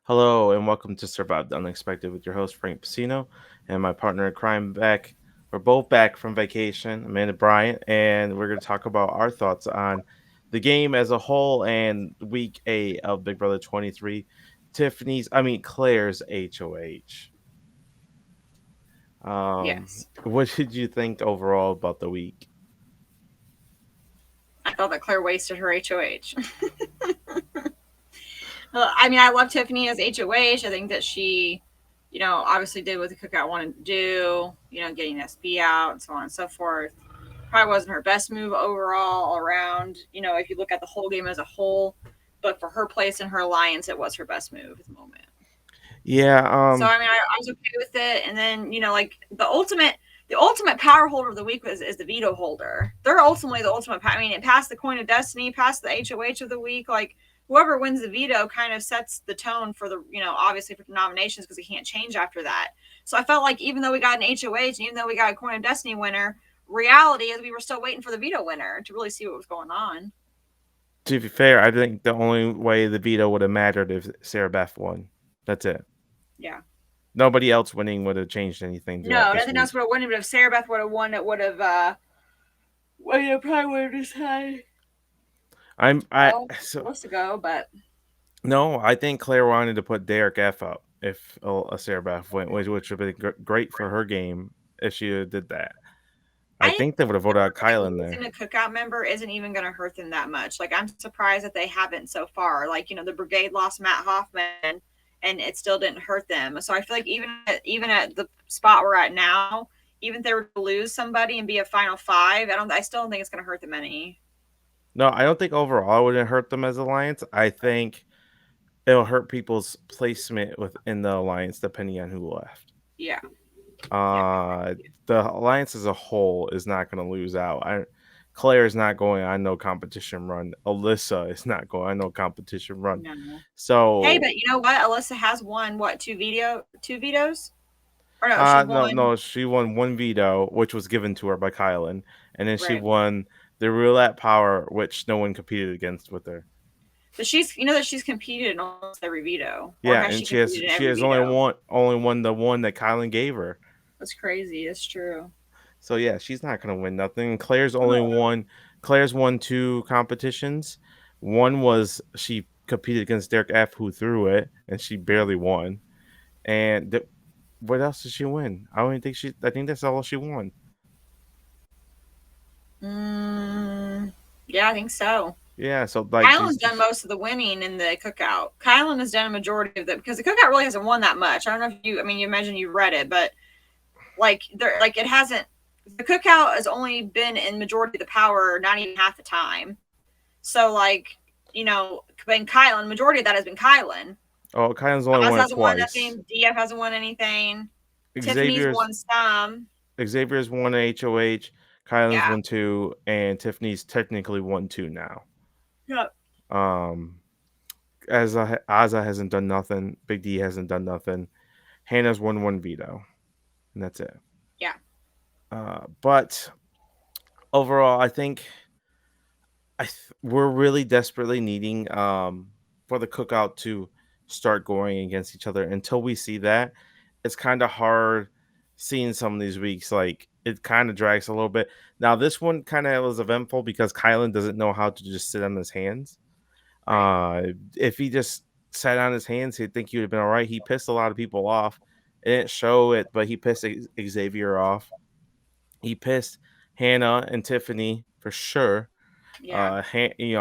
Hello and welcome to Survive the Unexpected with your host Frank Pacino and my partner in crime back. We're both back from vacation, Amanda Bryant, and we're going to talk about our thoughts on the game as a whole and week 8 of Big Brother 23, Claire's HOH. Yes. What did you think overall about the week? I thought that Claire wasted her HOH. I mean, I love Tiffany as HOH. I think that she, obviously did what the cookout wanted to do, getting SB out and so on and so forth. Probably wasn't her best move overall all around, if you look at the whole game as a whole. But for her place in her alliance, it was her best move at the moment. Yeah, So I mean, I was okay with it. And then like the ultimate power holder of the week is the veto holder. They're ultimately the ultimate. I mean, it passed the coin of destiny, past the HOH of the week. Like whoever wins the veto kind of sets the tone for the obviously for the nominations because it can't change after that. So I felt like even though we got an HOH and even though we got a coin of destiny winner, reality is we were still waiting for the veto winner to really see what was going on. to be fair, I think the only way the veto would have mattered if Sarah Beth won. That's it. Yeah. Nobody else winning would have changed anything throughout No, this nothing week. else would have won. But if Sarah Beth would have won, it would have. Well, probably would have decided. I'm I Well, so supposed to go, but No, I think Claire wanted to put Derek F up if a Sarah Beth went, which would have been great for her game if she did that. I I think think they would have voted out Kyle in there. losing a cookout member isn't even going to hurt them that much. Like I'm surprised that they haven't so far. Like the brigade lost Matt Hoffman, and it still didn't hurt them. So I feel like even at the spot we're at now, even if they were to lose somebody and be a final five, I still don't think it's going to hurt them any. No, I don't think overall it would hurt them as alliance. I think it'll hurt people's placement within the alliance depending on who left. Yeah, yeah, Uh, the alliance as a whole is not going to lose out. Claire is not going on no competition run. Alyssa is not going on no competition run. no. Hey, So but you know what? Alyssa has won what two vetoes? Or no, she's No, won. no, she won one veto, which was given to her by Kylan, and then she Right. won the roulette power, which no one competed against with her. But she's competed in almost every veto, or Yeah, has and she competed in she every has veto? only won the one that Kylan gave her. That's crazy. It's true. So yeah, she's not gonna win nothing. Claire's won two competitions. One was she competed against Derek F, who threw it, and she barely won. And what else did she win? I don't even think she. I think that's all she won. Mm, yeah, I think so. Yeah, so like Kylan's she's done most of the winning in the cookout. Kylan has done a majority of the because the cookout really hasn't won that much. I don't know if you. I mean, you imagine you read it, but like it hasn't. The cookout has only been in majority of the power, not even half the time. So been Kylan. Majority of that has been Kylan. oh, Kylan's only Oz won it hasn't won twice. nothing. DF hasn't won anything. Tiffany's Xavier's won some. Xavier's won HOH, Kylan's Yeah. won two, and Tiffany's technically won two now. Yep. Um, as Azza hasn't done nothing, Big D hasn't done nothing. Hannah's won one veto, and that's it. Yeah. But overall, I think we're really desperately needing for the cookout to start going against each other. Until we see that, it's kind of hard seeing some of these weeks. Like it kind of drags a little bit. Now this one kind of was eventful because Kylan doesn't know how to just sit on his hands. Right. If he just sat on his hands, he'd think he would have been all right. He pissed a lot of people off. It didn't show it, but he pissed Xavier off. He pissed Hannah and Tiffany for sure. Yeah. You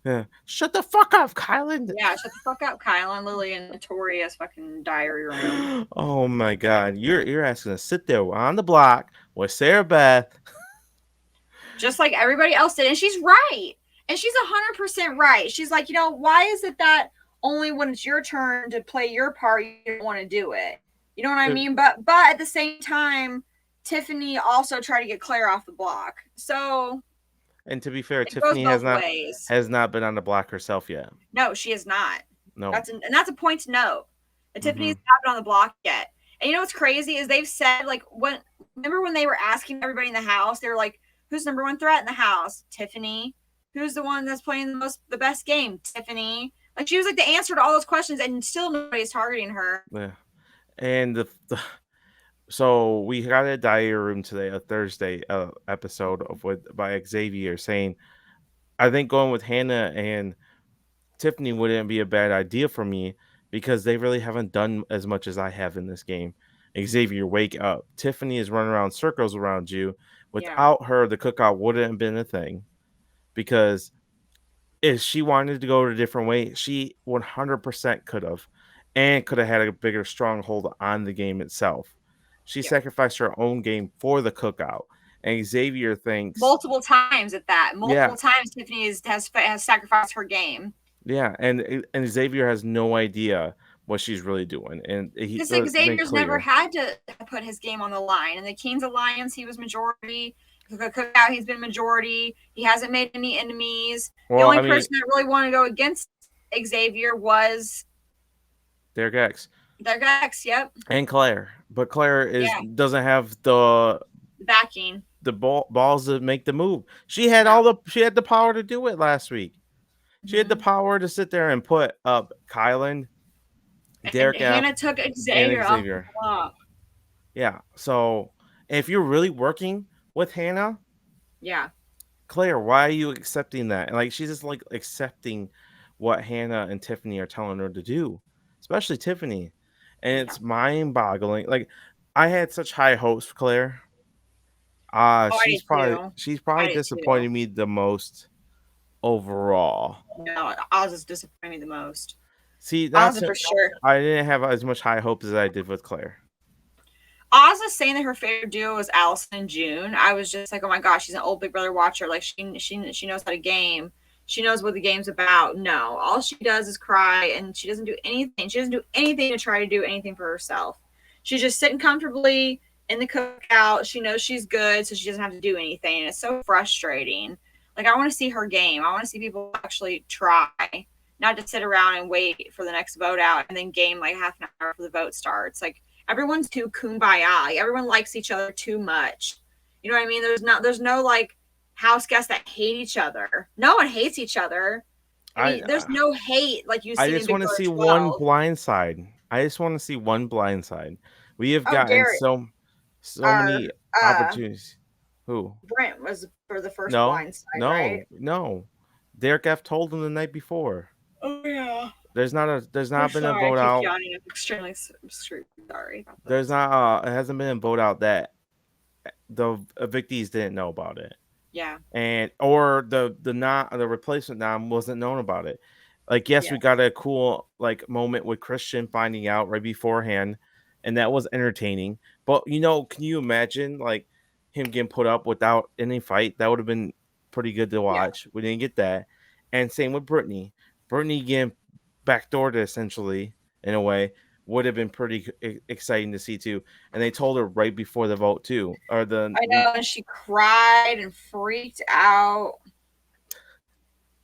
know, shut the fuck up, Kylan. Yeah. Shut the fuck up, Kylan. Lily in notorious fucking diary room. Oh my god, you're asking to sit there on the block with Sarah Beth. Just like everybody else did. And she's right. And she's 100% right. She's like, why is it that only when it's your turn to play your part, you don't want to do it? You know what I mean? But at the same time, Tiffany also tried to get Claire off the block. So And to be fair, it goes Tiffany both ways. has not been on the block herself yet. No, she is not. No. And that's a point to note. That Mm-hmm. Tiffany's not been on the block yet. And you know what's crazy is they've said like remember when they were asking everybody in the house, they were like, who's number one threat in the house? Tiffany. Who's the one that's playing the best game? Tiffany. Like she was like the answer to all those questions, and still nobody's targeting her. Yeah. And so we got a diary room today, a Thursday episode of by Xavier saying, I think going with Hannah and Tiffany wouldn't be a bad idea for me because they really haven't done as much as I have in this game. Xavier, wake up. Tiffany is running around circles around you. Yeah. Without her, the cookout wouldn't have been a thing because if she wanted to go a different way, she 100% could have and could have had a bigger stronghold on the game itself. She Yeah. sacrificed her own game for the cookout. And Xavier thinks, Multiple times at that. Multiple yeah, times Tiffany has sacrificed her game. yeah, and Xavier has no idea what she's really doing, and he Because made Xavier's never clear. had to put his game on the line. In the Kings Alliance, he was majority. The cookout, he's been majority. He hasn't made any enemies. Well, The only I mean, person that really wanted to go against Xavier was Derek X their X. Yep, and Claire, but Claire yeah, doesn't have the backing. balls to make the move. She had she had the power to do it last week. She had the power to sit there and put up Kylan, And Derek F, Hannah took Xavier and off the Xavier. block. Yeah, so if you're really working with Hannah, Yeah, Claire, why are you accepting that? And like she's just like accepting what Hannah and Tiffany are telling her to do, especially Tiffany. And yeah. it's mind-boggling. Like I had such high hopes for Claire. Oh, I did too. She's I probably did disappointed too. me the most overall. No, Oz is disappointing me the most. See, Oz for sure. I didn't have as much high hopes as I did with Claire. Oz is saying that her favorite duo was Allison and June. I was just like, oh my gosh, she's an old Big Brother watcher. Like she knows how to game. She knows what the game's about. No, all she does is cry, and she doesn't do anything. She doesn't do anything to try to do anything for herself. She's just sitting comfortably in the cookout. She knows she's good, so she doesn't have to do anything. And it's so frustrating. Like I want to see her game. I want to see people actually try, not just sit around and wait for the next vote out and then game like half an hour before the vote starts. Like everyone's too kumbaya. Like, everyone likes each other too much. You know what I mean? There's no like house guests that hate each other. No one hates each other. I mean, there's no hate like you see. I just want to see 12. one blind side. I just want to see one blind side. We have gotten Derek, so many opportunities. Who? Brent was for the first blind side, right? No. Derek F told him the night before. Oh yeah. There's not been a vote out. I'm extremely sorry. There's not it hasn't been a vote out that the evictees didn't know about it. Yeah. And or the replacement nom wasn't known about it. Like yes, we got a cool like moment with Christian finding out right beforehand, and that was entertaining. But can you imagine like him getting put up without any fight? That would have been pretty good to watch. Yeah. We didn't get that. And same with Brittany. Brittany getting backdoored essentially in a way would have been pretty exciting to see too. And they told her right before the vote too. I know, and she cried and freaked out.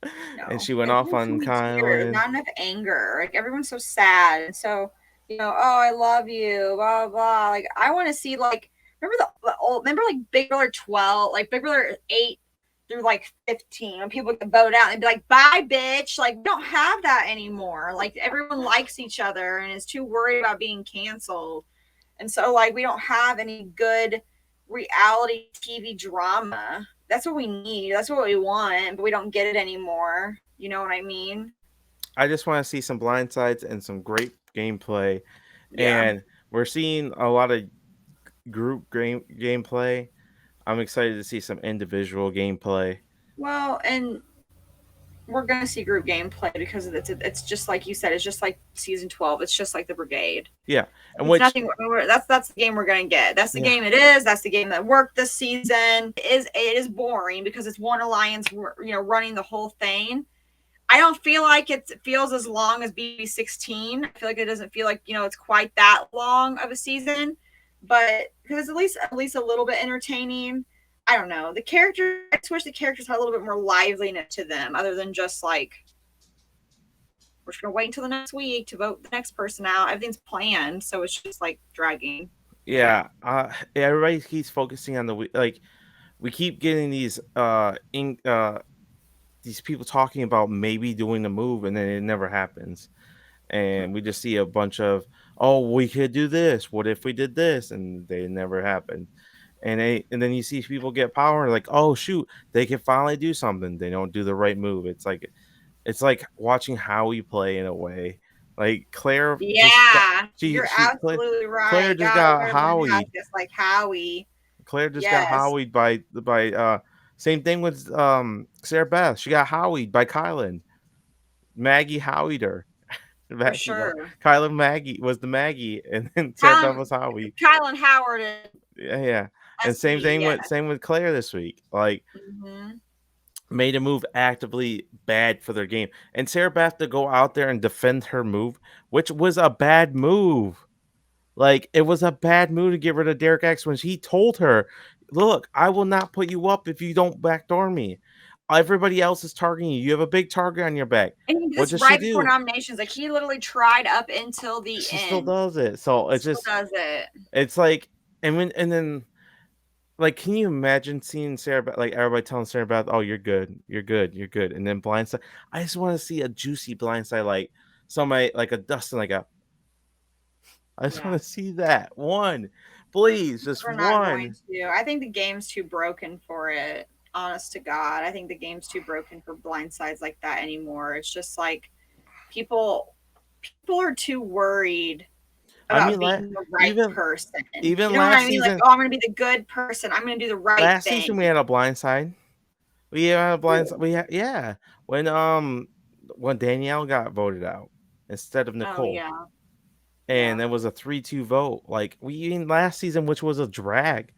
No. And she went off on Kylan. Not enough anger. Like everyone's so sad and so oh, I love you, blah blah. Like I want to see like remember like Big Brother 12, like Big Brother 8 through like 15 when people could vote out and be like, bye bitch. Like we don't have that anymore. Like everyone likes each other and is too worried about being canceled. And so like we don't have any good reality TV drama. That's what we need. That's what we want, but we don't get it anymore. You know what I mean? I just want to see some blind sides and some great gameplay. Yeah. And we're seeing a lot of group gameplay. I'm excited to see some individual gameplay. Well, and we're going to see group gameplay because it's just like you said. It's just like season 12. It's just like the Brigade. Yeah, and that's the game we're going to get. That's the game it is. That's the game that worked this season. It is boring because it's one alliance, running the whole thing. I don't feel like it feels as long as BB16. I feel like it doesn't feel like it's quite that long of a season. But because it's at least a little bit entertaining. I don't know. I just wish the characters had a little bit more liveliness to them, other than just like we're just gonna wait until the next week to vote the next person out. Everything's planned, so it's just like dragging. Yeah, everybody keeps focusing on we keep getting these these people talking about maybe doing the move, and then it never happens. And we just see a bunch of, oh, we could do this. What if we did this? And they never happen. And then you see people get power, like, oh shoot, they can finally do something. They don't do the right move. It's like watching Howie play in a way. Like Claire just got, Yeah, you're she absolutely Claire right. just God, we got gotta learn how Howie. just like Howie. Claire just got Yes, Howied by same thing with Sarah Beth. She got Howied by Kylan. Maggie Howied her. for Maggie, sure. Kylan Maggie was the Maggie, and then Sarah Beth Kylan, was Howie. Kylan Howard and Yeah, yeah. And SB. Yeah. same with Claire this week. Like Hmm. made a move actively bad for their game. And Sarah Beth to go out there and defend her move, which was a bad move. Like it was a bad move to get rid of Derek X when he told her, "Look, I will not put you up if you don't backdoor me. Everybody else is targeting you. You have a big target on your back." And What this does she right before do? nominations, like he literally tried up until the She still end. does it. So it's Still just, does it. it's like, and then, like, can you imagine seeing Sarah Beth, like everybody telling Sarah Beth, "Oh, you're good, you're good, you're good," and then blindside. I just want to see a juicy blindside, like somebody like a Dustin, like a. I just Yeah. want to see that one, please, just We're not going one. to. I think the game's too broken for it. Honest to God, I think the game's too broken for blindsides like that anymore. It's just like people are too worried I about mean, being the right person. even You know what I last mean? Like, season, oh, I'm going to be the good person. I'm going to do the right last season thing. we had a blindside. We had a blindside. Ooh. We had, yeah, when Danielle got voted out instead of Oh Nicole. yeah. And there was a 3-2 vote. Like we in last season, which was a drag,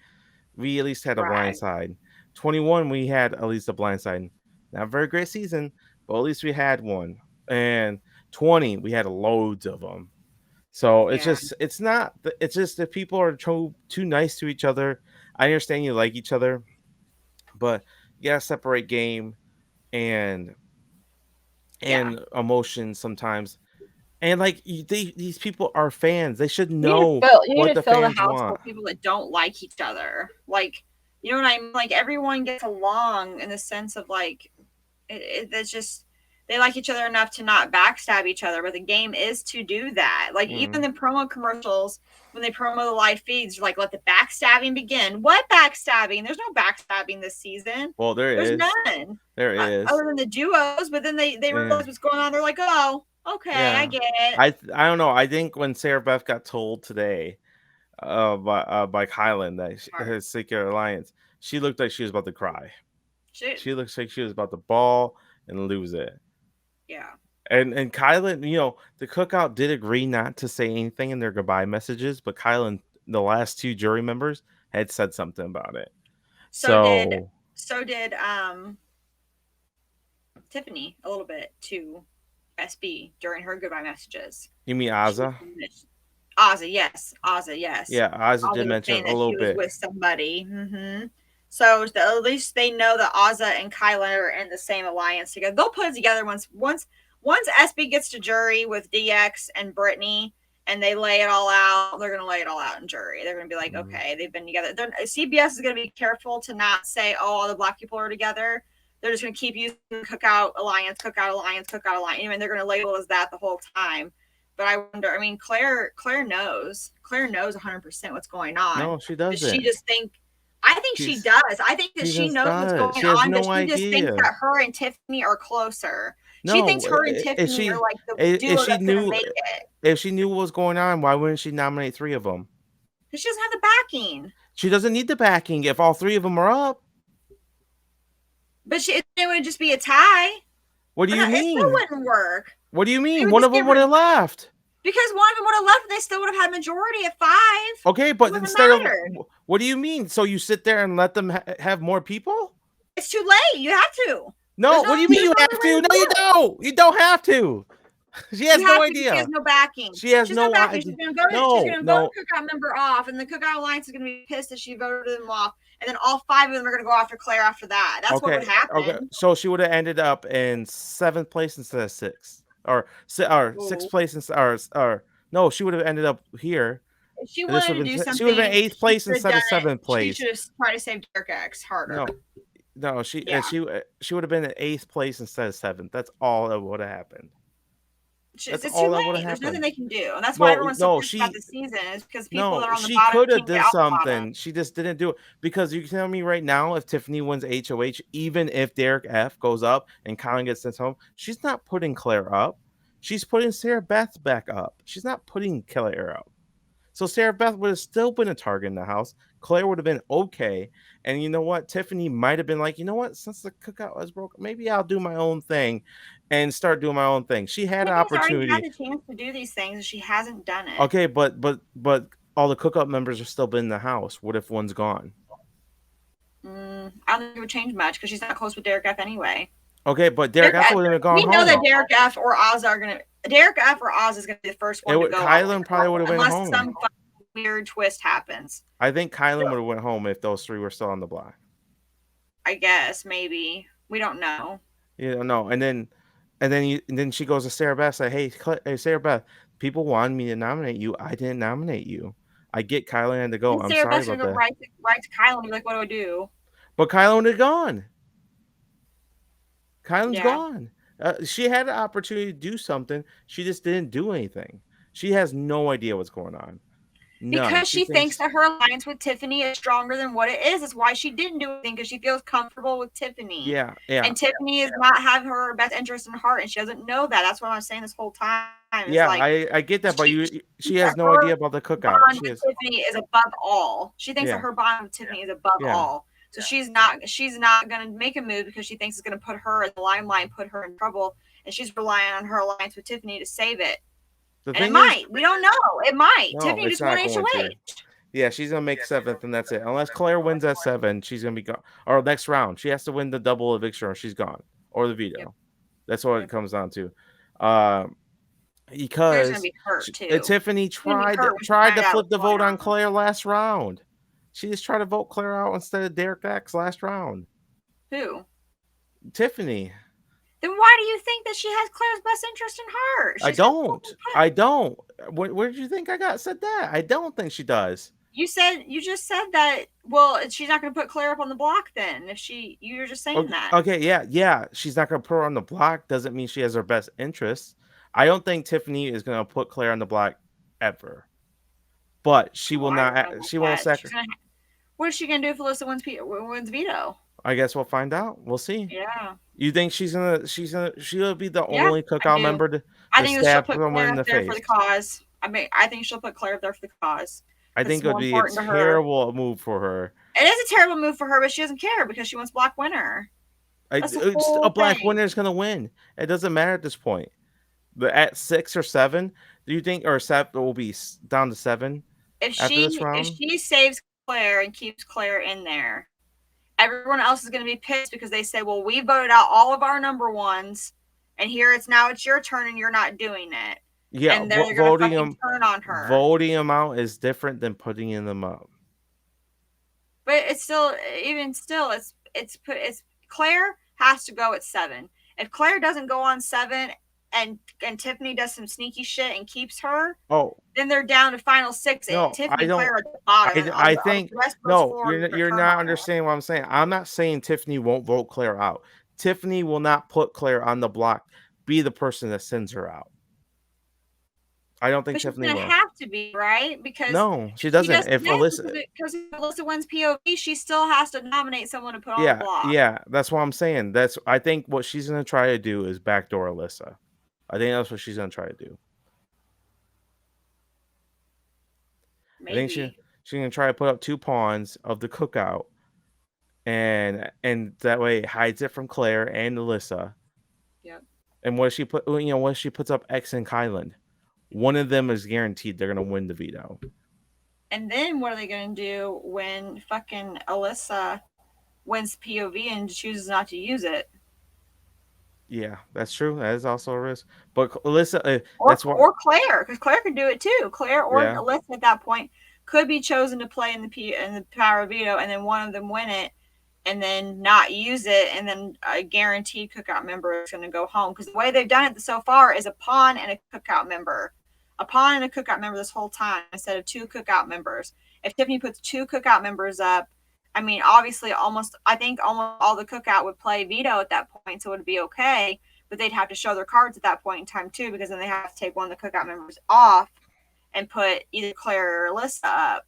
we at least had a blind Right. side. 21, we had at least a blind side. Not a very great season, but at least we had one. And 20, we had loads of them. So it's Yeah. just, it's just that people are too nice to each other. I understand you like each other, but you gotta separate game and emotion sometimes. And like these people are fans. They should know You what need to the fill the fans house full want. of people that don't like each other. Like, you know what I mean? Like everyone gets along in the sense of like it's just they like each other enough to not backstab each other, but the game is to do that. Like even the promo commercials, when they promo the live feeds, like let the backstabbing begin. What backstabbing? There's no backstabbing this season. Well, There's none. There is. Other than the duos, but then they realize what's going on. They're like, oh, okay, I get it. I don't know. I think when Sarah Beth got told today by Kylan that his Secret Alliance, she looked like she was about to cry. She looks like she was about to bawl and lose it. Yeah. And Kylan, the cookout did agree not to say anything in their goodbye messages, but Kylan, the last two jury members, had said something about it. So did Tiffany a little bit to SB during her goodbye messages. You mean Azah? Azah, yes. Azah, yes. Yeah, Azah did mention a little bit. With somebody. Mm-hmm. So at least they know that Azah and Kylan are in the same alliance together. They'll put it together once SB gets to jury with DX and Brittany and they lay it all out. They're going to lay it all out in jury. They're going to be like, okay, they've been together. CBS is going to be careful to not say, oh, all the black people are together. They're just going to keep using Cookout Alliance. I mean, they're going to label it as that the whole time. But I wonder, I mean, Claire knows. Claire knows 100% what's going on. No, she doesn't. She just I think she does. I think that she knows what's going on, but she just thinks that her and Tiffany are closer. No, she thinks her and Tiffany are like the duo that's going to make it. If she knew what was going on, why wouldn't she nominate 3 of them? Because she doesn't have the backing. She doesn't need the backing if all 3 of them are up. But it would just be a tie. What do you mean? It still wouldn't work. What do you mean? One of them would have left. Because one of them would have left, they still would have had majority at 5. Okay, but instead of what do you mean? So you sit there and let them have more people? It's too late. You have to. No, what do you mean you have to? No, you don't. You don't have to. She has no idea. She has no backing. She has no backing. She's going to vote a Cookout member off, and the Cookout Alliance is going to be pissed that she voted them off. And then all 5 of them are going to go after Claire after that. That's what would happen. Okay, so she would have ended up in 7th place instead of 6th, or 6th place instead, or no, she would have ended up here. If she wanted to do something, she would have been 8th place instead of 7th place. She should have tried to save Derek X harder. No, No, Yeah. she would have been in 8th place instead of 7th. That's all that would have happened. That's It's too all that would have late. There's nothing happened. they can do. And that's why No, everyone's so no, pissed about the season, is because people that are on the she bottom coulda can't get did out the bottom. something. She just didn't do it because you tell me right now if Tiffany wins HOH, even if Derek F goes up and Colin gets sent home, she's not putting Claire up. She's putting Sarah Beth back up. She's not putting Claire up. So Sarah Beth would have still been a target in the house. Claire would have been okay. And you know what? Tiffany might have been like, you know what? Since the cookout was broken, maybe I'll do my own thing and start doing my own thing. She had an Tiffany's already had opportunity. the chance to do these things and she hasn't done it. Okay, but all the cookout members are still been in the house. What if one's gone? I don't think it would change much because she's not close with Derek F anyway. Okay, but Derek F would have gone home. We know that Derek F or Oz are gonna. Derek F or Oz is gonna be the first one to go. Kylan probably would have went home. Unless some weird twist happens. I think Kylan would have went home if those 3 were still on the block. I guess maybe we don't know. You don't know, and then she goes to Sarah Beth, say, "Hey, Sarah Beth, people wanted me to nominate you. I didn't nominate you. I get Kylan had to go. I'm sorry about that." Right to Kylan and be like, "What do I do?" But Kylan is gone. Kylan's gone. She had an opportunity to do something. She just didn't do anything. She has no idea what's going on. None. Because she thinks that her alliance with Tiffany is stronger than what it is. That's why she didn't do anything, because she feels comfortable with Tiffany. Yeah. And Tiffany is not having her best interest in heart, and she doesn't know that. That's what I'm saying this whole time. It's I get that, but she has no idea about the cookout. Tiffany is above all. She thinks that her bond with Tiffany is above all. So she's not going to make a move because she thinks it's going to put her in the limelight and put her in trouble, and she's relying on her alliance with Tiffany to save it. And it might. We don't know. It might. No, Tiffany just won HOH. Yeah, she's going to make 7th, and that's it. Unless Claire wins at 7, she's going to be gone. Or next round, she has to win the double eviction or she's gone. Or the veto. Yep. That's what it comes down to. Because Tiffany tried to flip the vote on Claire last round. She just tried to vote Claire out instead of Derek X last round. Who? Tiffany. Then why do you think that she has Claire's best interest in heart? I don't. Where did you think I said that? I don't think she does. You just said that. Well, she's not going to put Claire up on the block then. You're just saying that. Okay, yeah. She's not going to put her on the block. Doesn't mean she has her best interests. I don't think Tiffany is going to put Claire on the block ever. But she will not. She won't sacrifice. What is she going to do if Alyssa wins veto? I guess we'll find out. We'll see. Yeah. You think she'll be the only cookout member to stab someone in the face? For the cause. I think she'll put Claire up there for the cause. I think it would be a terrible move for her. It is a terrible move for her, but she doesn't care because she wants black winner. A black winner is going to win. It doesn't matter at this point. But at 6 or 7, do you think, or 7 will be down to 7 after this round? If she saves Claire and keeps Claire in there, everyone else is going to be pissed because they say, well, we voted out all of our number ones, and now it's your turn and you're not doing it. Yeah, and they're going to turn on her. Voting them out is different than putting them up. But it's still, it's Claire has to go at 7. If Claire doesn't go on 7 and Tiffany does some sneaky shit and keeps her, then they're down to final 6. No, and Tiffany and Claire are at the bottom. I think you're not understanding what I'm saying. I'm not saying Tiffany won't vote Claire out. Tiffany will not put Claire on the block, be the person that sends her out. I don't think Tiffany will. She's gonna have to be, right? Because no, she doesn't. Because if Alyssa wins POV, she still has to nominate someone to put on the block. Yeah, that's what I'm saying. I think what she's gonna try to do is backdoor Alyssa. I think that's what she's gonna try to do. Maybe. I think she's gonna try to put up 2 pawns of the cookout, and that way it hides it from Claire and Alyssa. Yep. And what if she what if she puts up X and Kylan? One of them is guaranteed they're gonna win the veto. And then what are they gonna do when fucking Alyssa wins POV and chooses not to use it? Yeah, that's true. That is also a risk. But Alyssa, or Claire, because Claire could do it too. Claire or Alyssa at that point could be chosen to play in the power of veto, and then one of them win it, and then not use it, and then a guaranteed cookout member is going to go home. Because the way they've done it so far is a pawn and a cookout member. A pawn and a cookout member this whole time instead of 2 cookout members. If Tiffany puts 2 cookout members up, I mean, obviously, I think almost all the cookout would play veto at that point, so it would be okay. But they'd have to show their cards at that point in time too, because then they have to take one of the cookout members off and put either Claire or Alyssa up.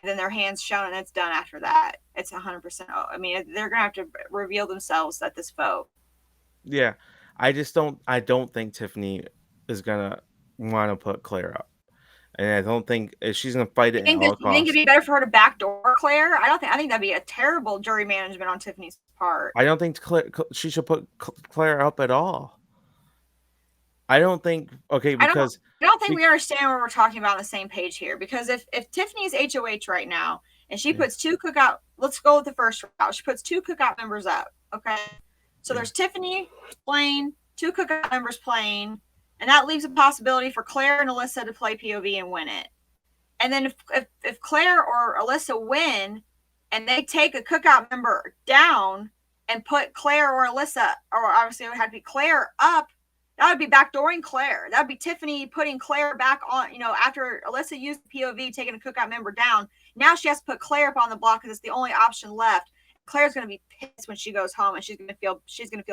And then their hands shown, and it's done after that. It's 100%. I mean, they're gonna have to reveal themselves at this vote. Yeah, I just don't. I don't think Tiffany is gonna want to put Claire up, and I don't think she's gonna fight it at all You think it'd costs. be better for her to backdoor Claire? I don't think. I think that'd be a terrible jury management on Tiffany's part. I don't think she should put Claire up at all. I don't think. Okay, because I don't think we understand what we're talking about on the same page here. Because if Tiffany's HOH right now and she puts two cookout, let's go with the first route. She puts two cookout members up. Okay, so there's Tiffany playing, two cookout members playing, and that leaves a possibility for Claire and Alyssa to play POV and win it. And then if Claire or Alyssa win and they take a cookout member down and put Claire or Alyssa, or obviously it would have to be Claire up, that would be backdooring Claire. That would be Tiffany putting Claire back on, after Alyssa used the POV, taking a cookout member down. Now she has to put Claire up on the block because it's the only option left. Claire's going to be pissed when she goes home, and she's going to feel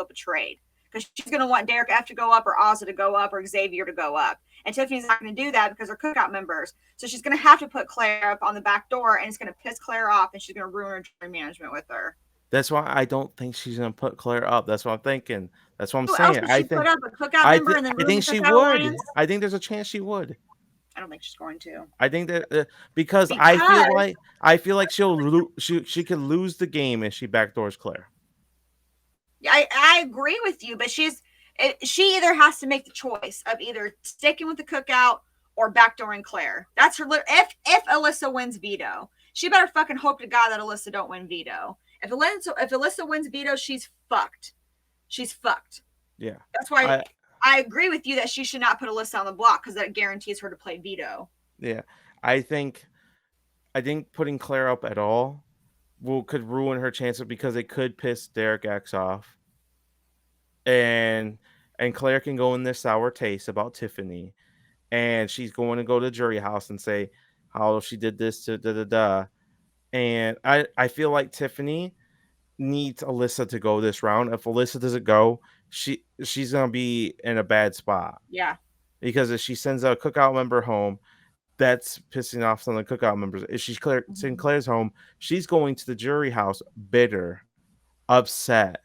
betrayed because she's going to want Derek F to go up, or Azah to go up, or Xavier to go up. And Tiffany's not going to do that because they're cookout members. So she's going to have to put Claire up on the back door, and it's going to piss Claire off, and she's going to ruin her jury management with her. That's why I don't think she's gonna put Claire up. That's what I'm thinking. That's what I'm saying. I think put up a cookout member and then I think she would. Alliance? I think there's a chance she would. I don't think she's going to. I think that because I feel like she could lose the game if she backdoors Claire. Yeah, I agree with you, but she either has to make the choice of either sticking with the cookout or backdooring Claire. That's her. If Alyssa wins veto, she better fucking hope to God that Alyssa don't win veto. If Alyssa wins veto, she's fucked. She's fucked. Yeah. That's why I agree with you that she should not put Alyssa on the block because that guarantees her to play veto. Yeah. I think putting Claire up at all could ruin her chances because it could piss Derek X off. And Claire can go in this sour taste about Tiffany. And she's going to go to the jury house and say how she did this to da-da-da. And I feel like Tiffany needs Alyssa to go this round. If Alyssa doesn't go, she's gonna be in a bad spot. Yeah. Because if she sends a cookout member home, that's pissing off some of the cookout members. If she's sending Claire's home, she's going to the jury house bitter, upset,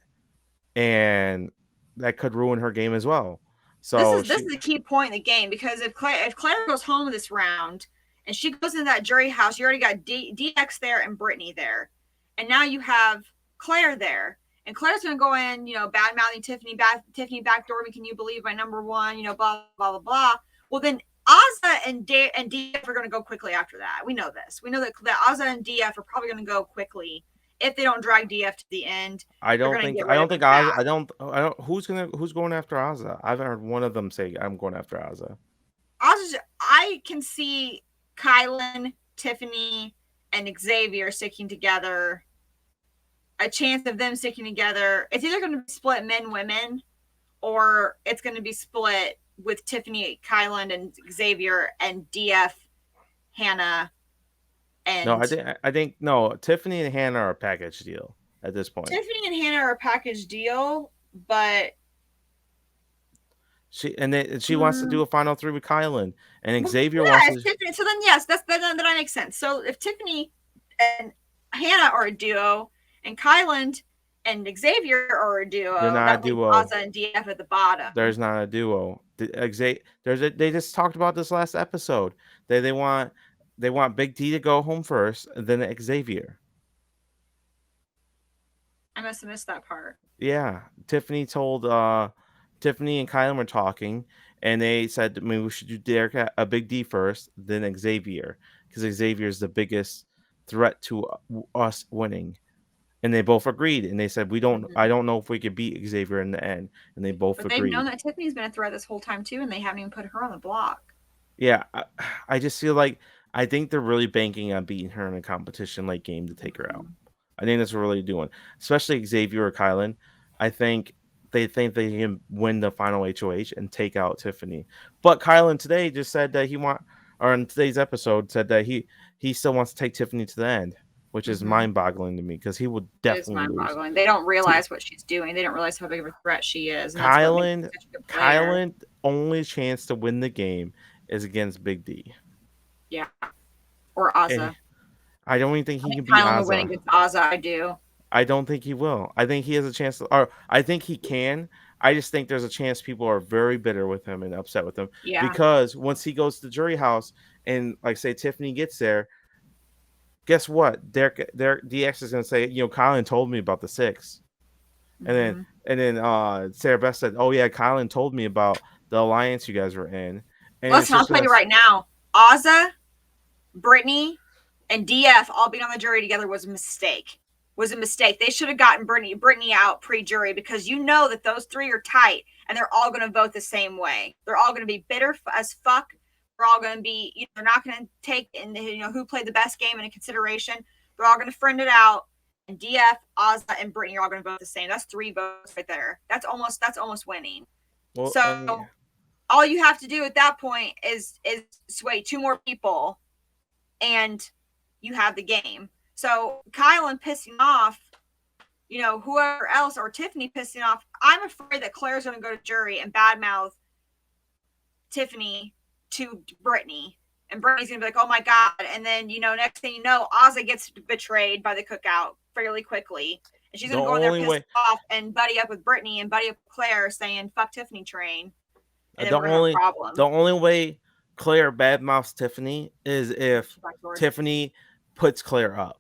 and that could ruin her game as well. So this is a key point in the game because if Claire goes home this round and she goes into that jury house, you already got DX there and Brittany there. And now you have Claire there. And Claire's going to go in, bad mouthing Tiffany, backdoor me, can you believe my number one, blah, blah, blah, blah. Well, then Azah and DF are going to go quickly after that. We know this. We know that Azah and DF are probably going to go quickly if they don't drag DF to the end. Who's going after Azah? I've heard one of them say I'm going after Azah. I can see Kylan, Tiffany, and Xavier sticking together. A chance of them sticking together. It's either going to be split men-women, or it's going to be split with Tiffany, Kylan, and Xavier, and DF, Hannah, and no, I think no. Tiffany and Hannah are a package deal at this point. Tiffany and Hannah are a package deal, but she wants to do a final three with Kylan, and Xavier wants to. Tiffany, so then yes, that makes sense. So if Tiffany and Hannah are a duo, and Kylan and Xavier are a duo, they're not a duo. Azah and DF at the bottom. There's not a duo. They just talked about this last episode. They want Big D to go home first, and then Xavier. I must have missed that part. Yeah, Tiffany and Kylan were talking, and they said maybe we should do Derek a Big D first, then Xavier, because Xavier is the biggest threat to us winning. And they both agreed, and they said, I don't know if we could beat Xavier in the end. And they both agreed. They've known that Tiffany's been a threat this whole time, too, and they haven't even put her on the block. Yeah, I just feel like, I think they're really banking on beating her in a competition like game to take her out. I think that's what they're really doing. Especially Xavier or Kylan. I think they can win the final HOH and take out Tiffany. But Kylan today just said that in today's episode, said that he still wants to take Tiffany to the end. which is Mm-hmm. mind-boggling to me because he would It is definitely lose. mind-boggling. They don't realize what she's doing. They don't realize how big of a threat she is, and that's what makes her Kylan, such a good player. Kylan, only chance to win the game is against Big D. Yeah, or And Azza. I don't even think I he think can beat Kylan will win Azza. against Azza. I do. I don't think he will. I think he has a chance to, or I think he can. I just think there's a chance people are very bitter with him and upset with him Yeah. because once he goes to the jury house and, like, say Tiffany gets there, guess what? Derek DX is gonna say, Kylan told me about the 6. Mm-hmm. And then Sarah Beth said, "Oh yeah, Kylan told me about the alliance you guys were in." And it's Listen, I'll just tell gonna you right now, Azza, Brittany, and DF all being on the jury together was a mistake. They should have gotten Brittany out pre-jury because you know that those 3 are tight and they're all going to vote the same way. They're all going to be bitter as fuck. They're all going to be, they're not going to take in, who played the best game into consideration. They're all going to friend it out. And DF, Azza, and Brittany are all going to vote the same. That's 3 votes right there. That's almost winning. well, So I mean, all you have to do at that point is sway 2 more people, and you have the game. So Kylan pissing off, whoever else, or Tiffany pissing off. I'm afraid that Claire's going to go to jury and badmouth Tiffany to Brittany. And Brittany's going to be like, oh my God. And then, next thing you know, Azza gets betrayed by the cookout fairly quickly. And she's going to go in there pissed off and buddy up with Brittany and buddy up with Claire saying, fuck Tiffany train. And then we're going to have a problem. The only way Claire badmouths Tiffany is if Tiffany puts Claire up.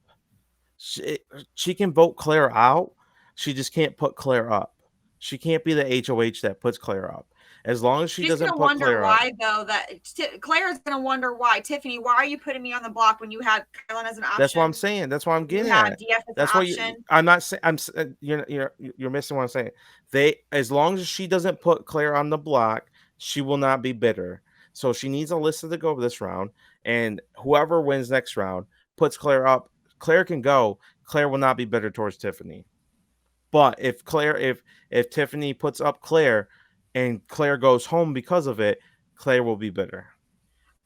She can vote Claire out. She just can't put Claire up. She can't be the HOH that puts Claire up. As long as she's doesn't put Claire up. She's going to wonder why, though, that Claire's going to wonder why. Tiffany, why are you putting me on the block when you had Kylan as an option? That's what I'm saying. That's what I'm getting at. That's why I'm not saying you're missing what I'm saying. As long as she doesn't put Claire on the block, she will not be bitter. So she needs Alyssa to go this round, and whoever wins next round puts Claire up. Claire can go. Claire will not be bitter towards Tiffany. But if Tiffany puts up Claire and Claire goes home because of it, Claire will be bitter.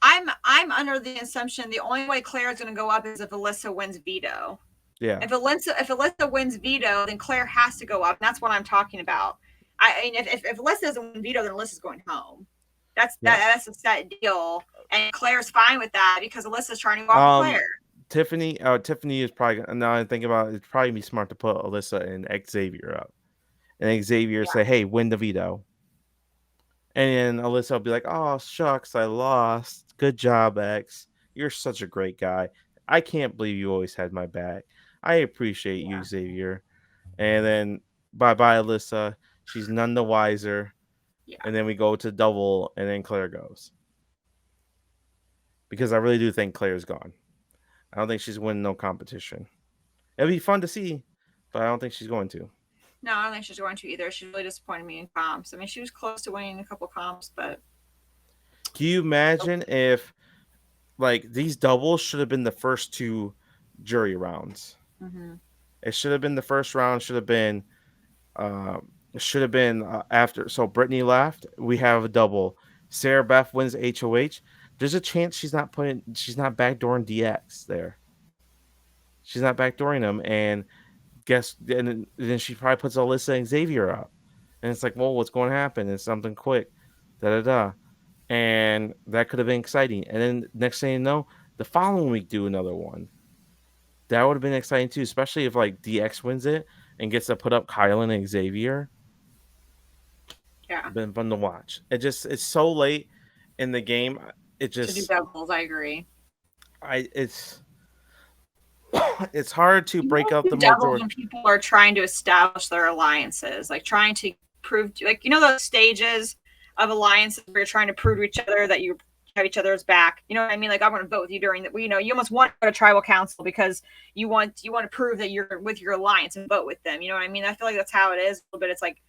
I'm under the assumption the only way Claire is going to go up is if Alyssa wins veto. Yeah. If Alyssa wins veto, then Claire has to go up. And that's what I'm talking about. I mean, if Alyssa doesn't win veto, then Alyssa's going home. That's a set deal, and Claire's fine with that because Alyssa's trying to go off Claire. Tiffany is probably, now I think about it, it'd probably be smart to put Alyssa and Xavier up, and Xavier say, "Hey, win the veto," and then Alyssa will be like, "Oh shucks, I lost. Good job, X. You're such a great guy. I can't believe you always had my back. I appreciate you, Xavier." And then bye, Alyssa. She's none the wiser. Yeah. And then we go to double, and then Claire goes. Because I really do think Claire's gone. I don't think she's winning no competition. It'd be fun to see, but I don't think she's going to. No, I don't think she's going to either. She really disappointed me in comps. I mean, she was close to winning a couple comps, but... Can you imagine if, like, these doubles should have been the first 2 jury rounds? Mm-hmm. It should have been the first round, should have been after. So Brittany left. We have a double. Sarah Beth wins HOH. There's a chance she's not backdooring DX there. She's not backdooring them, and then she probably puts Alyssa and Xavier up, and it's like, well, what's going to happen? It's something quick, and that could have been exciting. And then next thing you know, the following week do another one. That would have been exciting too, especially if like DX wins it and gets to put up Kylan and Xavier. Yeah, been fun to watch. It's so late in the game. It just to do doubles. I agree. It's hard to break out the doubles when people are trying to establish their alliances, like trying to prove, like those stages of alliances where you're trying to prove to each other that you have each other's back. You know what I mean? Like, I want to vote with you during that. You almost want to go to tribal council because you want to prove that you're with your alliance and vote with them. You know what I mean? I feel like that's how it is a little bit. It's like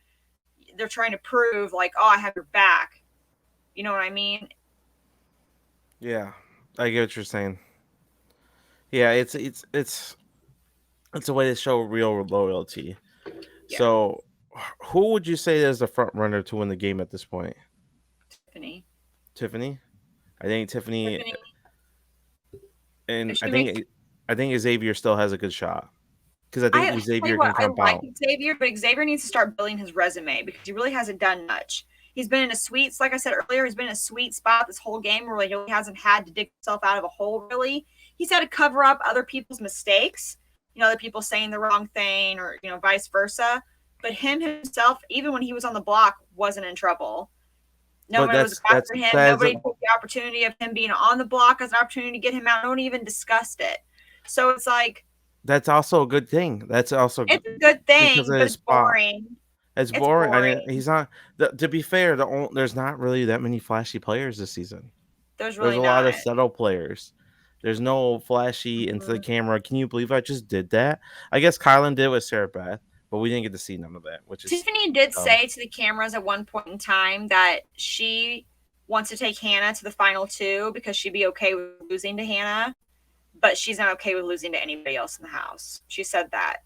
they're trying to prove, like, oh, I have your back. You know what I mean? Yeah, I get what you're saying. Yeah, it's a way to show real loyalty. Yeah. So, who would you say is the front runner to win the game at this point? Tiffany. I think Tiffany. And I think I think Xavier still has a good shot because I think I tell you Xavier what, can I comp like out. Xavier, but Xavier needs to start building his resume because he really hasn't done much. He's been in a sweet, like I said earlier, he's been in a sweet spot this whole game where he really hasn't had to dig himself out of a hole, really. He's had to cover up other people's mistakes, other people saying the wrong thing or, vice versa. But him himself, even when he was on the block, wasn't in trouble. But Nobody was after him. that is Nobody took the opportunity of him being on the block as an opportunity to get him out. No one even discussed it. So it's like, that's also a good thing. That's also it's a good because thing, of but his it's spot. boring. It's It's boring. I mean, boring. he's not. To be fair, there's not really that many flashy players this season. There's There's really a lot of not. subtle players. There's no flashy into the Mhm. camera. Can you believe I just did that? I guess Kylan did with Sarah Beth, but we didn't get to see none of that, which is Tiffany did dumb. say to the cameras at one point in time that she wants to take Hannah to the final two because she'd be okay with losing to Hannah, but she's not okay with losing to anybody else in the house. She said that.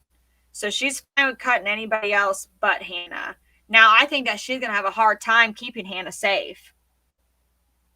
So she's fine with cutting anybody else but Hannah. Now, I think that she's going to have a hard time keeping Hannah safe.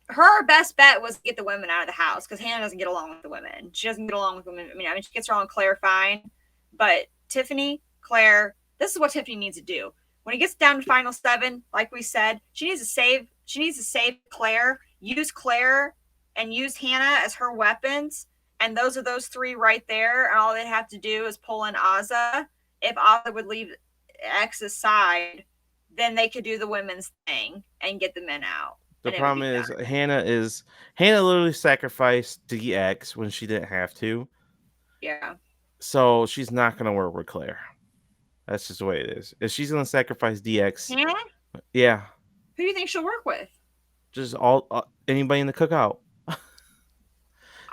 Her best bet was to get the women out of the house because Hannah doesn't get along with the women. She doesn't get along with women. I mean, she gets along with Claire fine, but Tiffany, Claire, this is what Tiffany needs to do. When it gets down to final 7, like we said, she needs to save Claire, use Claire, and use Hannah as her weapons. And those are those 3 right there. And all they have to do is pull in Azah. If Azah would leave X's side, then they could do the women's thing and get the men out. The And it would problem be is done. Hannah literally sacrificed DX when she didn't have to, Yeah. so she's not gonna work with Claire. That's just the way it is. If she's gonna sacrifice DX, Hannah? yeah, Who do you think she'll work with? just all anybody in the cookout. I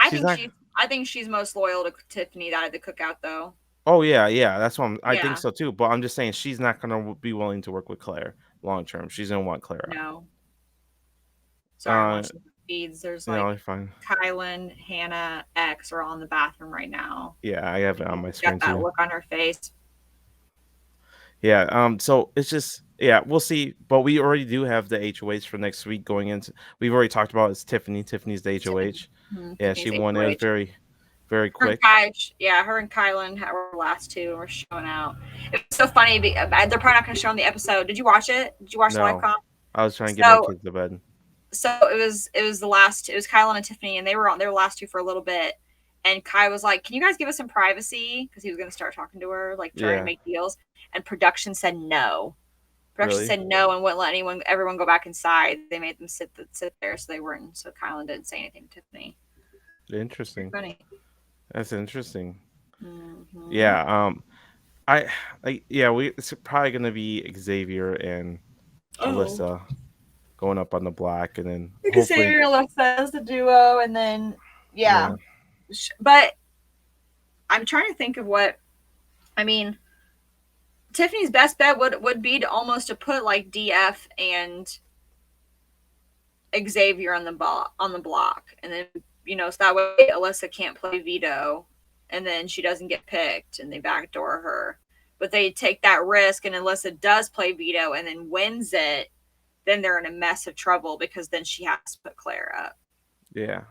She's think not. she's I think she's most loyal to Tiffany out of the cookout though. Oh yeah. That's what I think Yeah. so too. But I'm just saying she's not gonna be willing to work with Claire long term. She's gonna want Claire out. No. Sorry, I'm watching the feeds. There's You're like fine. Kylan, Hannah, X are all in the bathroom right now. Yeah, I have it on my She's screen got that too. look on her face. Yeah. So it's just we'll see. But we already do have the HOH for next week going into. We've already talked about it's Tiffany. Tiffany's the HOH. Yeah, she Tiffany's won. It was HOH. very, very Her and quick. her and Kylan were the last 2 were showing out. It was so funny. They're probably not going to show in the episode. Did you watch it? Did you watch the live No, comp? I was trying to get my kids to bed. So it was the last. It was Kylan and Tiffany, and they were the last 2 for a little bit. And Kai was like, "Can you guys give us some privacy?" Because he was going to start talking to her, like trying to make deals. And production said no. Production said no and wouldn't let everyone go back inside. They made them sit there, so they weren't. So Kylan didn't say anything to Tiffany. Interesting. Funny. That's interesting. Mm-hmm. Yeah. It's probably gonna be Xavier and Alyssa going up on the block, and then Xavier and Alyssa as the duo, and then yeah. But I'm trying to think of what. I mean, Tiffany's best bet would be to almost to put like DF and Xavier on the block, and then so that way Alyssa can't play veto, and then she doesn't get picked, and they backdoor her. But they take that risk, and Alyssa does play veto, and then wins it. Then they're in a mess of trouble because then she has to put Claire up. Yeah,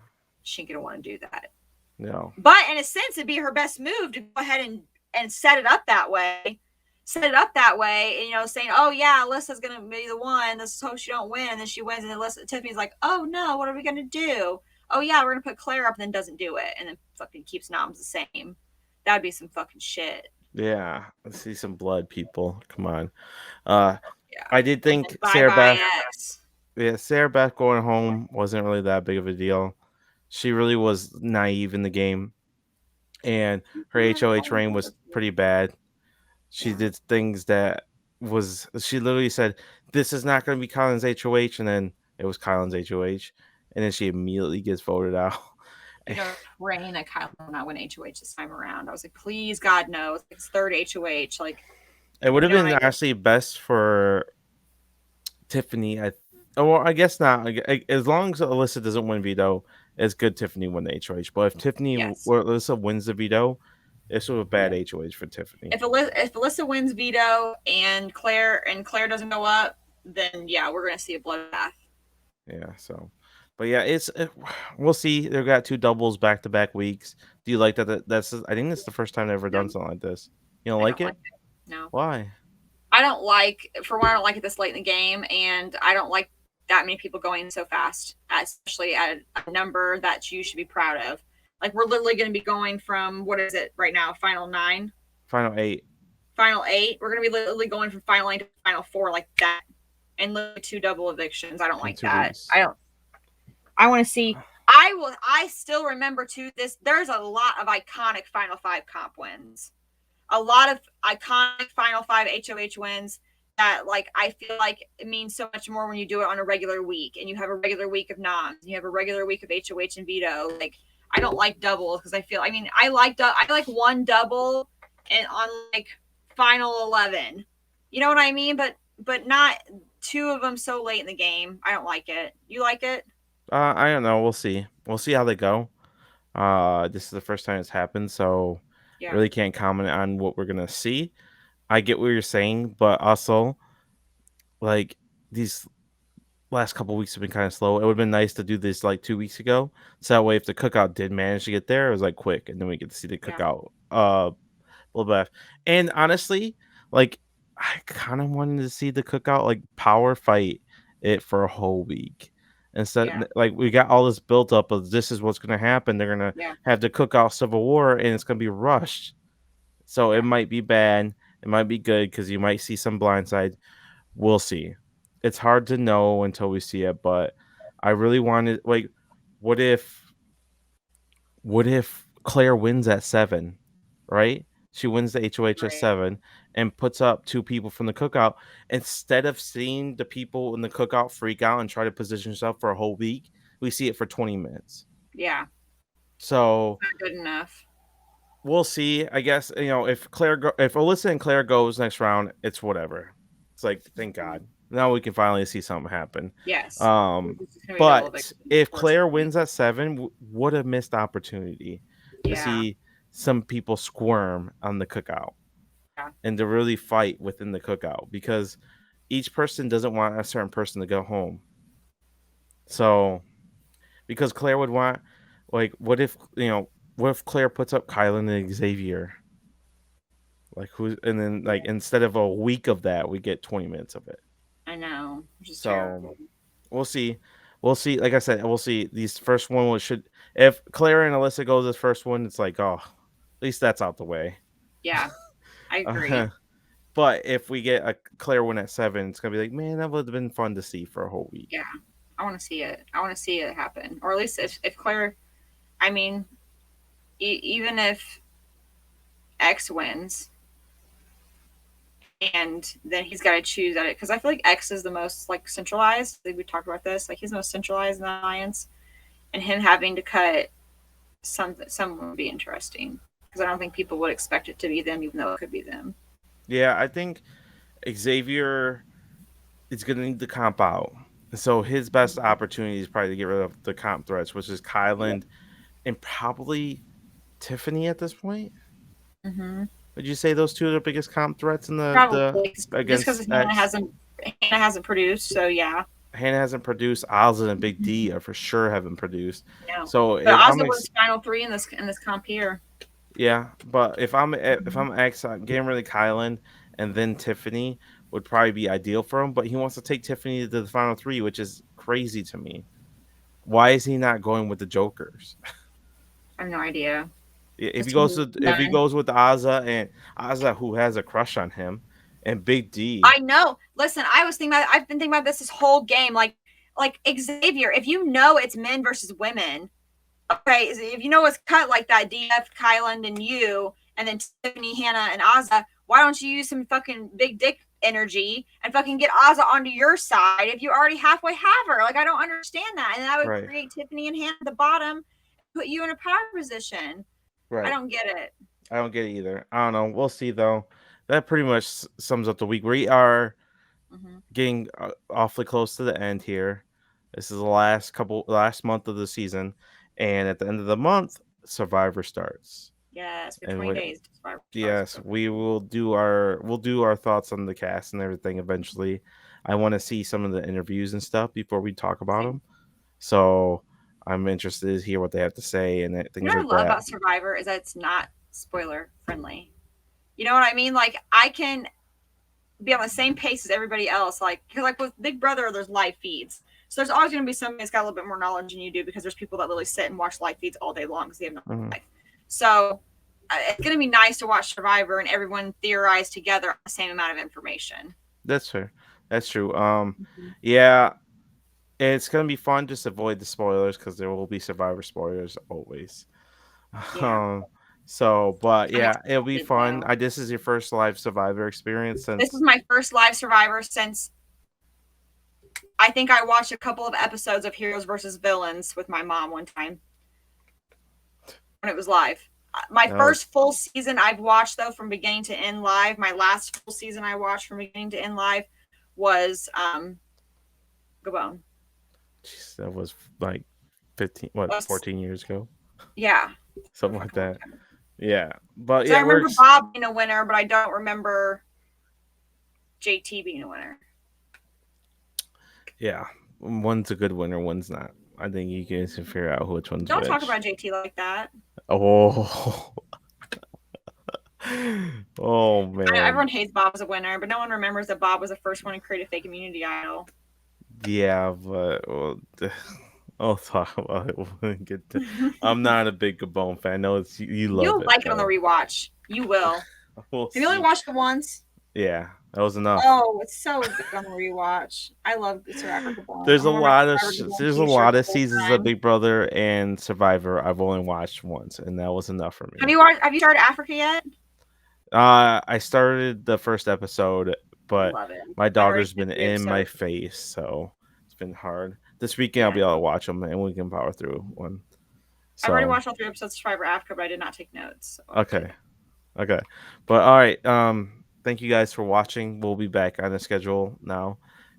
she ain't gonna want to do that. No, but in a sense, it'd be her best move to go ahead and set it up that way. Saying, oh yeah, Alyssa's gonna be the one. Let's hope she don't win, and then she wins, and then Tiffany's like, oh no, what are we gonna do? Oh yeah, we're gonna put Claire up, and then doesn't do it, and then fucking keeps noms the same. That'd be some fucking shit. Yeah, let's see some blood, people. Come on. I did think Sarah Beth going home wasn't really that big of a deal. She really was naive in the game, and her HOH reign was pretty bad. She did things that she literally said, "This is not going to be Kylan's HOH," and then it was Kylan's HOH, and then she immediately gets voted out. Praying that Kylan will not win HOH this time around. I was like, please, God, no. It's like his 3rd HOH. Like, it would have been actually best for Tiffany. I guess not. As long as Alyssa doesn't win veto, it's good Tiffany win the HOH. But if Alyssa wins the veto, it's sort of a bad HOH for Tiffany. If Alyssa wins veto and Claire doesn't go up, then yeah, we're gonna see a bloodbath. Yeah. So, but yeah, we'll see. They've got 2 doubles back-to-back weeks. Do you like that? That's I think it's the first time they've ever done No, something like this. You don't I like don't like it? it. No. Why? I don't like, for one, I don't like it this late in the game, and I don't like that many people going so fast, especially at a number that you should be proud of. Like, we're literally going to be going from, what is it right now, final 9? Final 8. Final 8? We're going to be literally going from final 8 to final 4 like that. And literally 2 double evictions. I don't In like 2 that. weeks. I want to see. I still remember too there's a lot of iconic Final 5 comp wins. A lot of iconic Final 5 HOH wins that, like, I feel like it means so much more when you do it on a regular week, and you have a regular week of noms, and you have a regular week of HOH and veto. Like, I don't like doubles because I like one double and on like final 11. You know what I mean? But not 2 of them so late in the game. I don't like it. You like it? I don't know. We'll see. We'll see how they go. This is the first time it's happened, so Yeah. really can't comment on what we're gonna see. I get what you're saying, but also, like, these last couple weeks have been kind of slow. It would have been nice to do this like 2 weeks ago, so that way, if the cookout did manage to get there, it was like quick, and then we get to see the Yeah. cookout. A little bit. And honestly, like, I kind of wanted to see the cookout like power fight it for a whole week. Instead, Yeah. like, we got all this built up of this is what's gonna happen. They're gonna Yeah. have the cookout civil war, and it's gonna be rushed. So Yeah. it might be bad. It might be good because you might see some blindside. We'll see. It's hard to know until we see it, but I really wanted, like, what if Claire wins at 7, right? She wins the HOH at Right. 7 and puts up 2 people from the cookout. Instead of seeing the people in the cookout freak out and try to position yourself for a whole week, we see it for 20 minutes. Yeah. So Not good enough. we'll see. I guess, if if Alyssa and Claire goes next round, it's whatever. It's like, thank God. Now we can finally see something happen. Yes. But if Claire wins at 7, what a missed opportunity to see some people squirm on the cookout and to really fight within the cookout, because each person doesn't want a certain person to go home. So, because Claire would want, like, what if Claire puts up Kylan and Xavier? Like, and then, like, instead of a week of that, we get 20 minutes of it. I know. Which is So terrible. we'll see. We'll see. Like I said, we'll see. These first one should, if Claire and Alyssa goes this first one, it's like, oh, at least that's out the way. Yeah, I agree. But if we get a Claire one at 7, it's gonna be like, man, that would have been fun to see for a whole week. Yeah, I want to see it. I want to see it happen, or at least if Claire, I mean, even if X wins, and then he's got to choose at it, because I feel like X is the most, like, centralized. Like, we talked about this. Like, he's the most centralized in the alliance, and him having to cut some would be interesting, because I don't think people would expect it to be them, even though it could be them. Yeah, I think Xavier is gonna need the comp out. So his best opportunity is probably to get rid of the comp threats, which is Kylan and probably Tiffany at this point. Mm-hmm. Would you say those 2 are the biggest comp threats in Probably against just because Hannah hasn't produced, so yeah. Hannah hasn't produced. Ozzy and Big D are for sure haven't produced. No. So but Ozzy was final 3 in this comp here. Yeah, but if I'm X, getting rid of Kylan and then Tiffany would probably be ideal for him. But he wants to take Tiffany to the final 3, which is crazy to me. Why is he not going with the Jokers? I have no idea. If he goes with Azza, and Azza, who has a crush on him, and Big D. I know. Listen, I've been thinking about this whole game. Like Xavier, if you know it's men versus women, okay, if you know it's cut like that, DF, Kylan, and you, and then Tiffany, Hannah, and Azza, why don't you use some fucking big dick energy and fucking get Azza onto your side if you already halfway have her? Like, I don't understand that. And that would create Tiffany and Hannah at the bottom, put you in a power position. Right. I don't get it. I don't get it either. I don't know. We'll see, though. That pretty much sums up the week. We are getting awfully close to the end here. This is the last month of the season, and at the end of the month, Survivor starts. Yes, 20 days. Yes, we'll do our thoughts on the cast and everything eventually. I want to see some of the interviews and stuff before we talk about them. So I'm interested to hear what they have to say and You things know what I like love that. about Survivor is that it's not spoiler friendly. You know what I mean? Like I can be on the same pace as everybody else. Like, because like with Big Brother, there's live feeds. So there's always going to be somebody that's got a little bit more knowledge than you do because there's people that literally sit and watch live feeds all day long because they have no Mhm. life. So it's going to be nice to watch Survivor and everyone theorize together on the same amount of information. That's fair. That's true. Yeah, it's gonna be fun. Just avoid the spoilers because there will be Survivor spoilers always. Yeah. Um, so, but I'm yeah, it'll be excited fun. though. This is your first live Survivor experience This is since. my first live Survivor since I think I watched a couple of episodes of Heroes versus Villains with my mom one time when it was live. My No, first full season I've watched though from beginning to end live. My last full season I watched from beginning to end live was Gabon. geez, that was like 15, what, Was 14 years ago, yeah, a something like fucking long that. time ago. Yeah, but So yeah, I it remember works. Bob being a winner, but I don't remember JT being a winner. Yeah, one's a good winner, one's not. I think you guys can figure out which one's Don't talk which. about JT like that. Oh, oh man. Everyone hates Bob as a winner, but no one remembers that Bob was the first one to create a fake immunity idol. Yeah, but well, I'll talk about it when we get to. I'm not a big Gabon fan. I know it's you love You'll it, like it on the but rewatch. You will. we'll Have you only see. watched it once? Yeah, that was enough. Oh, it's so good on the rewatch. I love Survivor Gabon. I'm gonna wear my Survivor Gabon There's a t-shirt lot the of whole seasons of time. Big Brother and Survivor. I've only watched once, and that was enough for me. Have you started Africa yet? I started the first episode, I but love it. my I've already daughter's seen been 3 in my episodes. face, so it's been hard. This weekend I'll Yeah. be able to watch them, and we can power through one. I've already So watched all 3 episodes of Survivor Africa, but I did not take notes. So okay, okay, but all right. Thank you guys for watching. We'll be back on the schedule now,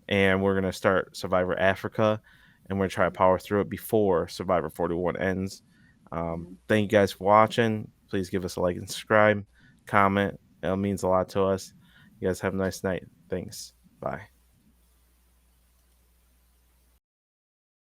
and we're gonna start Survivor Africa, and we're gonna try to power through it before Survivor 41 ends. Thank you guys for watching. Please give us a like and subscribe, comment. It means a lot to us. You guys have a nice night. Thanks. Bye.